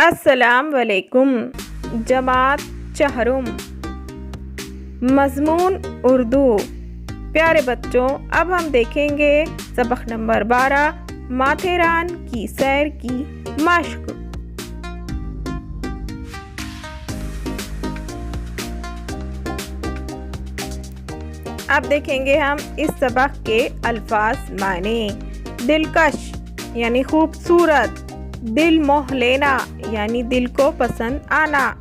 السلام علیکم۔ جماعت چہرم، مضمون اردو۔ پیارے بچوں، اب ہم دیکھیں گے سبق نمبر 12 ماتھیران کی سیر کی مشق۔ اب دیکھیں گے ہم اس سبق کے الفاظ معنی۔ دلکش یعنی خوبصورت، دل موہ لینا یعنی دل کو پسند آنا،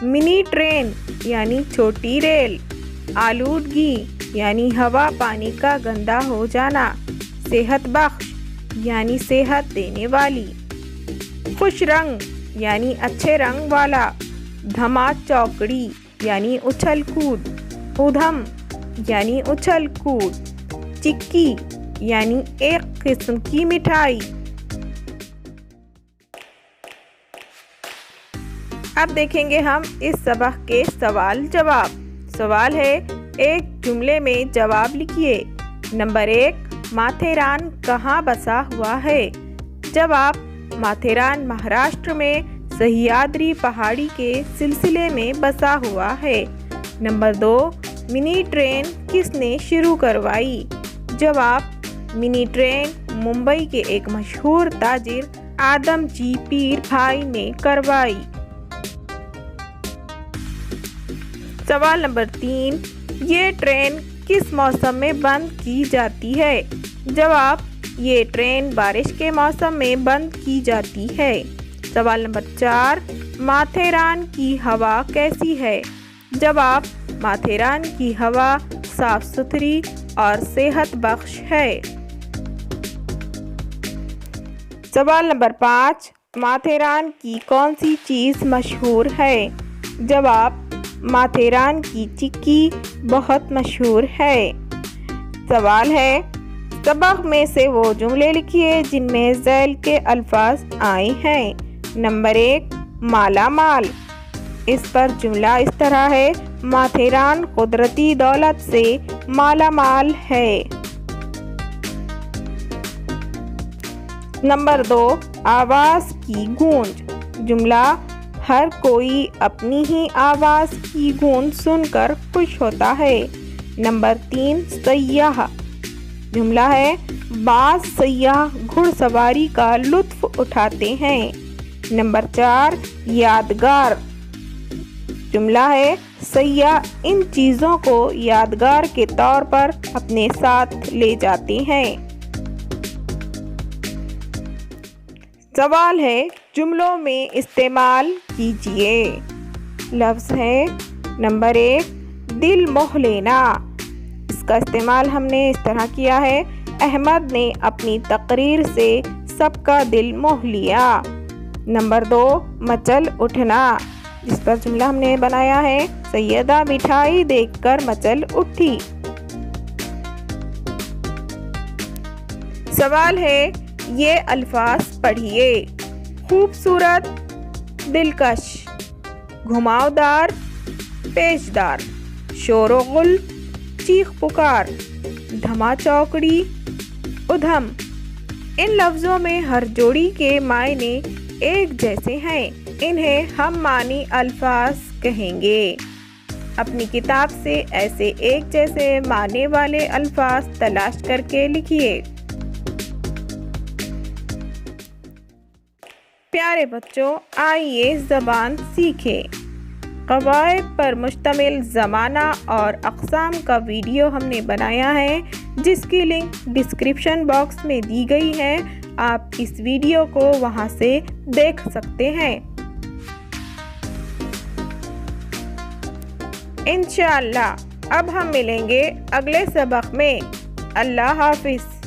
منی ٹرین یعنی چھوٹی ریل، آلودگی یعنی ہوا پانی کا گندا ہو جانا، صحت بخش یعنی صحت دینے والی، خوش رنگ یعنی اچھے رنگ والا، دھما چوکڑی یعنی اچھل کود، ادھم یعنی اچھل کود، چکی یعنی ایک قسم کی مٹھائی۔ اب دیکھیں گے ہم اس سبق کے سوال جواب۔ سوال ہے، ایک جملے میں جواب لکھیے۔ نمبر 1، ماتھیران کہاں بسا ہوا ہے؟ جواب، ماتھیران مہاراشٹر میں سہیادری پہاڑی کے سلسلے میں بسا ہوا ہے۔ نمبر 2، منی ٹرین کس نے شروع کروائی؟ جواب، منی ٹرین ممبئی کے ایک مشہور تاجر آدم جی پیر بھائی نے کروائی۔ سوال نمبر 3، یہ ٹرین کس موسم میں بند کی جاتی ہے؟ جواب، یہ ٹرین بارش کے موسم میں بند کی جاتی ہے۔ سوال نمبر 4، ماتھیران کی ہوا کیسی ہے؟ جواب، ماتھیران کی ہوا صاف ستھری اور صحت بخش ہے۔ سوال نمبر 5، ماتھیران کی کون سی چیز مشہور ہے؟ جواب، ماتھیران کی چکی بہت مشہور ہے۔ سوال ہے، سبق میں سے وہ جملے لکھیے جن میں ذیل کے الفاظ آئے ہیں۔ نمبر 1، مالا مال۔ اس پر جملہ اس طرح ہے، ماتھیران قدرتی دولت سے مالا مال ہے۔ نمبر 2، آواز کی گونج۔ جملہ، ہر کوئی اپنی ہی آواز کی گونج سن کر خوش ہوتا ہے۔ نمبر 3، سیاح۔ جملہ ہے، بعض سیاح گھڑ سواری کا لطف اٹھاتے ہیں۔ نمبر 4، یادگار۔ جملہ ہے، سیاح ان چیزوں کو یادگار کے طور پر اپنے ساتھ لے جاتے ہیں۔ سوال ہے، جملوں میں استعمال کیجیے۔ لفظ ہے، نمبر 1، دل موہ لینا۔ اس کا استعمال ہم نے اس طرح کیا ہے، احمد نے اپنی تقریر سے سب کا دل موہ لیا۔ نمبر 2، مچل اٹھنا۔ جس پر جملہ ہم نے بنایا ہے، سیدہ مٹھائی دیکھ کر مچل اٹھی۔ سوال ہے، یہ الفاظ پڑھیے۔ خوبصورت، دلکش، گھماؤدار، پیچدار، شور و غل، چیخ پکار، دھما چوکڑی، ادھم۔ ان لفظوں میں ہر جوڑی کے معنی ایک جیسے ہیں، انہیں ہم معنی الفاظ کہیں گے۔ اپنی کتاب سے ایسے ایک جیسے معنی والے الفاظ تلاش کر کے لکھیے۔ پیارے بچوں، آئیے زبان سیکھیں۔ قواعد پر مشتمل زمانہ اور اقسام کا ویڈیو ہم نے بنایا ہے، جس کی لنک ڈسکرپشن باکس میں دی گئی ہے۔ آپ اس ویڈیو کو وہاں سے دیکھ سکتے ہیں۔ انشاءاللہ اب ہم ملیں گے اگلے سبق میں۔ اللہ حافظ۔